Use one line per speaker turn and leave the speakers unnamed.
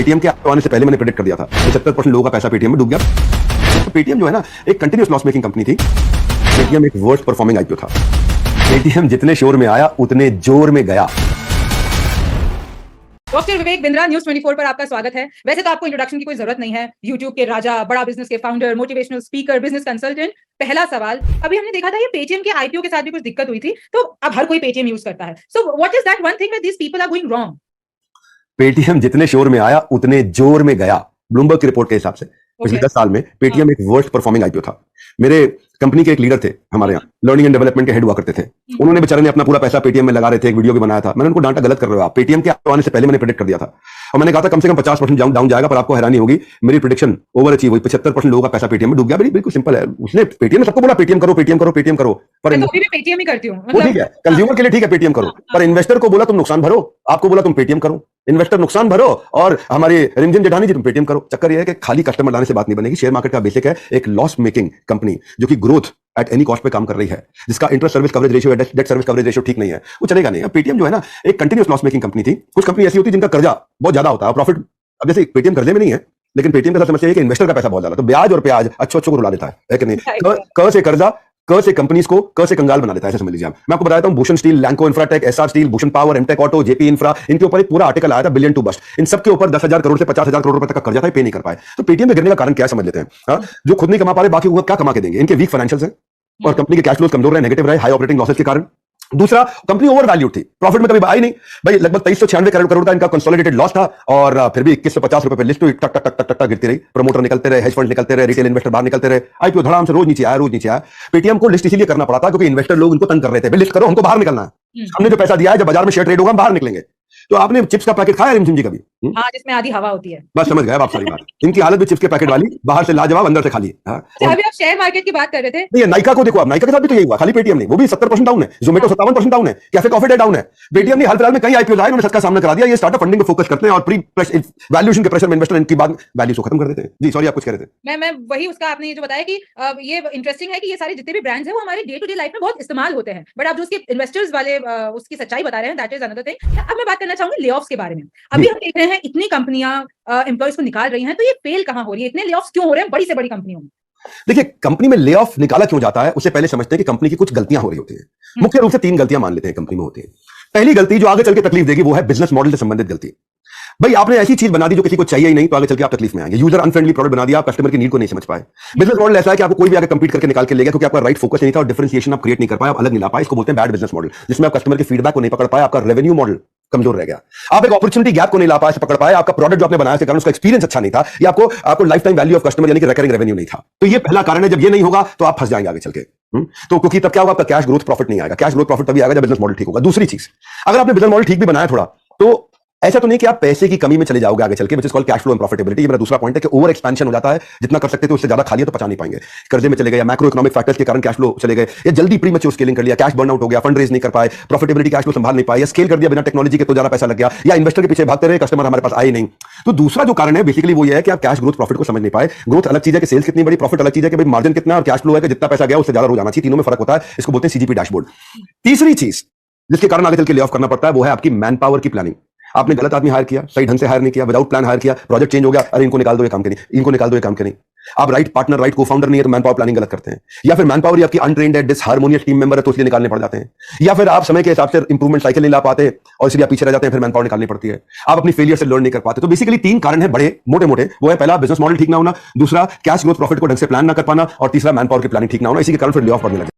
Paytm के आने से पहले मैंने प्रेडिक्ट कर दिया था 75% लोगों का पैसा पेटीएम में डूब गया। तो पेटीएम जो है ना एक कंटिन्यूस लॉस मेकिंग कंपनी थी। पेटीएम एक वर्स्ट परफॉर्मिंग आईपीओ था। पेटीएम जितने शोर में आया उतने जोर में गया।
डॉक्टर विवेक बिंद्रा, न्यूज़ 24 पर आपका स्वागत है। वैसे तो आपको इंट्रोडक्शन की कोई जरूरत नहीं है। यूट्यूब के राजा, बड़ा बिजनेस के founder, motivational speaker, business consultant. पहला सवाल, अभी हमने देखा था ये पेटीएम के आईपीओ के साथ भी कुछ दिक्कत हुई थी, तो अब हर कोई पेटीएम यूज करता है। So what is that one thing that these people are going wrong?
Paytm जितने शोर में आया उतने जोर में गया। ब्लूमबर्ग की रिपोर्ट के हिसाब से पिछले 10 साल में पेटीएम एक वर्स्ट परफॉर्मिंग आईपीओ था। मेरे कंपनी के एक लीडर थे, हमारे यहाँ लर्निंग एंड डेवलपमेंट के हेड हुआ करते थे। उन्होंने बेचारे ने अपना पूरा पैसा पेटीएम में लगा रहे थे, एक वीडियो भी बनाया था। मैंने उनको डांटा, गलत कर रहे हो आप, पेटीएम के आने से पहले मैंने प्रेडिक्ट कर दिया था और मैंने कहा था कम से कम 50% डाउन जाएगा, पर आपको हैरानी होगी मेरी प्रेडिक्शन ओवर अचीव हुई। 75% लोगों का पैसा पेटीएम में डूब गया। बिल्कुल सिंपल है। उसने पेटीएम ने सबको बोला पेटीएम करो, पेटीएम करो, पेटीएम करो, पर
मैं तो अभी भी पेटीएम ही करती हूँ।
ठीक है, कंज्यूमर के लिए ठीक है पेटीएम करो, पर इन्वेस्टर को बोला तुम नुकसान भरो, आपको बोला तुम पेटीएम करो। इन्वेस्टर नुकसान भरो और हमारी रिमझिम जेठानी जी तुम पेटीएम करो। चक्कर यह है कि खाली कस्टमर लाने से बात नहीं बनेगी। शेयर मार्केट का बेसिक है एक लॉस मेकिंग कंपनी जो कि ग्रोथ एट एनी कॉस्ट पे काम कर रही है, जिसका interest service coverage ratio, debt service coverage ratio ठीक नहीं है, वो चलेगा नहीं। अब पेटीएम जो है ना एक कंटिन्यूस लॉस मेकिंग कंपनी थी। कुछ कंपनी ऐसी होती है जिनका कर्जा बहुत ज्यादा होता है, प्रॉफिट। अब जैसे पेटीएम कर्जे में नहीं है, लेकिन पेटीएम का समस्या है कि इन्वेस्टर का पैसा बहुत ज्यादा, तो ब्याज और प्याज अच्छो को रुला देता है कि नहीं। क से कर्जा, क से कंपनीज को क से कंगाल बना देता है, ऐसे समझ लीजिए आप। मैं आपको बताता हूं, Bhushan steel, Lanco infratech, SR steel, Bhushan power, Amtek auto, JP infra, इनके ऊपर एक पूरा आर्टिकल आया था, बिलियन टू बस्ट। इन सबके ऊपर 10,000 करोड़ से 50,000 करोड़ रुपए तक का कर्जा था, पे नहीं कर पाए। तो पेटीएम में गिरने का कारण क्या समझ लेते हैं। जो खुद नहीं कमा पा रहे, बाकी वो क्या कमा के देंगे। इनके वीक फाइनेंशियल्स हैं और कंपनी के कैश फ्लोज कमजोर रहे, नेगेटिव रहे, हाई ऑपरेटिंग लॉसेस के कारण। दूसरा, कंपनी ओवर वैल्यूड थी, प्रॉफिट में कभी आई नहीं भाई। लगभग 2396 करोड़ का इनका कंसोलिडेटेड लॉस था और फिर भी 2150 रुपए पे लिस्ट हुई, टक टक टक टक टक गिरती रही। प्रमोटर निकलते रहे, हेज फंड निकलते रहे, रिटेल इन्वेस्टर बाहर निकलते रहे, आईपीओ धड़ाम से रोज नीचे आया, रोज नीचे आया। पेटीएम को लिस्ट इसीलिए करना पड़ा था क्योंकि इन्वेस्टर लोग उनको तंग कर रहे थे, लिस्ट करो, हमको बाहर निकलना है। हमने जो पैसा दिया है, जब बाजार में शेयर ट्रेड होगा हम बाहर निकलेंगे। तो आपने चिप्स का पैकेट खाया रिमझिम जी कभी?
हाँ, जिसमें आधी हवा होती है।
बस समझ गए आप सारी बात। इनकी हालत भी चिप्स के पैकेट वाली, बाहर से लाजवाब, अंदर से खाली।
अभी आप शेयर मार्केट की बात कर रहे थे।
नहीं, नाइका को देखो आप, नाइका के साथ भी तो यही हुआ, खाली पेटीएम नहीं, वो भी 70% डाउन है। जोमेटो 57% डाउन है, कैफे कॉफी डे डाउन है। पेटीएम ने हाल फिलहाल में कई आईपीओ लाए, उन्होंने सबका सामना करा दिया। ये स्टार्टअप फंडिंग पे फोकस करते हैं और प्री वैल्यूएशन के प्रेशर में इन्वेस्टर इनकी बात वैल्यू को खत्म कर देते हैं। जी सॉरी, आप कुछ कह रहे थे।
मैं वही उसका आपने ये जो बताया कि ये इंटरेस्टिंग है कि ये सारे जितने भी ब्रांड्स हैं वो हमारे डे टू डे लाइफ में बहुत इस्तेमाल होते हैं, बट आप जो उसके इन्वेस्टर्स वाले उसकी सच्चाई बता रहे हैं, दैट इज अनदर थिंग। अब मैं बात करना चाहूंगी ले-ऑफ्स के बारे में। अभी हम देख रहे हैं इतनी कंपनियां एम्प्लॉइज को निकाल रही हैं, तो ये फेल कहां हो रही है? इतने ले-ऑफ्स क्यों हो रहे हैं बड़ी से बड़ी कंपनियों में?
देखिए, कंपनी में ले ऑफ निकाला क्यों जाता है, उससे पहले समझते हैं कि कंपनी की कुछ गलतियां हो रही होती हैं। मुख्य रूप से 3 गलतियां मान लेते हैं कंपनी में होती है। पहली गलती जो आगे चल के तकलीफ देगी वो है बिजनेस मॉडल से संबंधित गलती। भाई आपने ऐसी चीज बना दी जो किसी को चाहिए ही नहीं, तो आगे चल के आप तकलीफ में आएंगे। यूजर अनफ्रेंडली प्रोडक्ट बना दिया, आप कस्टमर की नीड को नहीं समझ पाए। बिजनेस मॉडल ऐसा है कि आपको कोई भी आगे कंपीट करके निकाल के ले गया क्योंकि आपका राइट फोकस नहीं था और डिफरेंशिएशन आप क्रिएट नहीं कर पाए, आप अलग नहीं ला पाए। इसको बोलते हैं बैड बिजनेस मॉडल, जिसमें आप कस्टमर के फीडबैक को नहीं पकड़ पाए, आपका रेवेन्यू मॉडल कमजोर रह गया, आप एक अपॉर्चुनिटी गैप को नहीं ला पाए, पकड़ पाए, आपका प्रोडक्ट जो आपने बनाया कारण उसका एक्सपीरियंस अच्छा नहीं था, या आपको life time value of customer यानी कि रिकरिंग रेवेन्यू नहीं था। तो ये पहला कारण है। जब ये नहीं होगा तो आप फंस जाएंगे आगे चल के। तो क्योंकि तब क्या होगा, आपका कैश ग्रोथ प्रॉफिट नहीं आएगा। कैश ग्रोथ प्रॉफिट तभी आएगा जब बिजनेस मॉडल ठीक होगा। दूसरी चीज, अगर आपने बिजनेस मॉडल ठीक भी बनाया थोड़ा, तो ऐसा तो नहीं कि आप पैसे की कमी में चले जाओगे आगे चल के, which is called cash flow and profitability. ये मेरा दूसरा पॉइंट है कि ओवर एक्सपेंशन हो जाता है, जितना कर सकते थे उससे ज्यादा खा लिया तो पचा नहीं पाएंगे, कर्जे में चले गए, या मैक्रो इकोनॉमिक फैक्टर्स के कारण कैश फ्लो चले गए, या जल्दी प्रीमैच्योर स्केलिंग कर लिया, कैश बर्नआउट हो गया, फंड रेज नहीं कर पाए, प्रॉफिटेबिलिटी कैश फ्लो संभाल नहीं पाए, या स्केल कर दिया बिना टेक्नोलॉजी के तो ज्यादा पैसा लग गया, या इन्वेस्टर के पीछे भागते रहे, कस्टमर हमारे पास आए नहीं। तो दूसरा जो कारण है बेसिकली वो ये है कि आप कैश ग्रोथ प्रॉफिट को समझ नहीं पाए। ग्रोथ अलग चीज है कि सेल्स कितनी बड़ी, प्रॉफिट अलग चीज है कि भाई मार्जिन कितना, और कैश फ्लो है कि जितना पैसा गया उससे ज्यादा रोज आना चाहिए। तीनों में फर्क होता है, इसको बोलते हैं सीजीपी डैशबोर्ड। तीसरी चीज जिसके कारण आगे चल के ले ऑफ करना पड़ता है वो है आपकी मैन पावर की प्लानिंग। आपने गलत आदमी हायर किया, सही ढंग से हायर नहीं किया, विदाउट प्लान हायर किया, प्रोजेक्ट चेंज हो गया, अरे इनको निकाल दो, ये काम के नहीं, इनको निकाल दो, ये काम के नहीं। आप राइट पार्टनर, राइट को-फाउंडर नहीं है तो मैन पावर प्लानिंग गलत करते हैं, या फिर मैन पावर आपकी अनट्रेन्ड है, डिसहार्मोनियस टीम मेंबर है तो इसलिए निकालने पड़ जाते हैं, या फिर आप समय के हिसाब से इंप्रूवमेंट साइकिल नहीं ला पाते और इसलिए आप पीछे रह जाते हैं, फिर मैन पावर निकालनी पड़ती है। आप अपनी फेलियर से लर्न नहीं कर पाते। तो बेसिकली 3 कारण है बड़े मोटे मोटे, वो है पहला बिजनेस मॉडल ठीक ना होना, दूसरा कैश ग्रोथ प्रॉफिट को ढंग से प्लान ना कर पाना, और तीसरा मैन पावर की प्लानिंग ठीक ना होना। इसी के कारण फिर ले ऑफ करने लगे।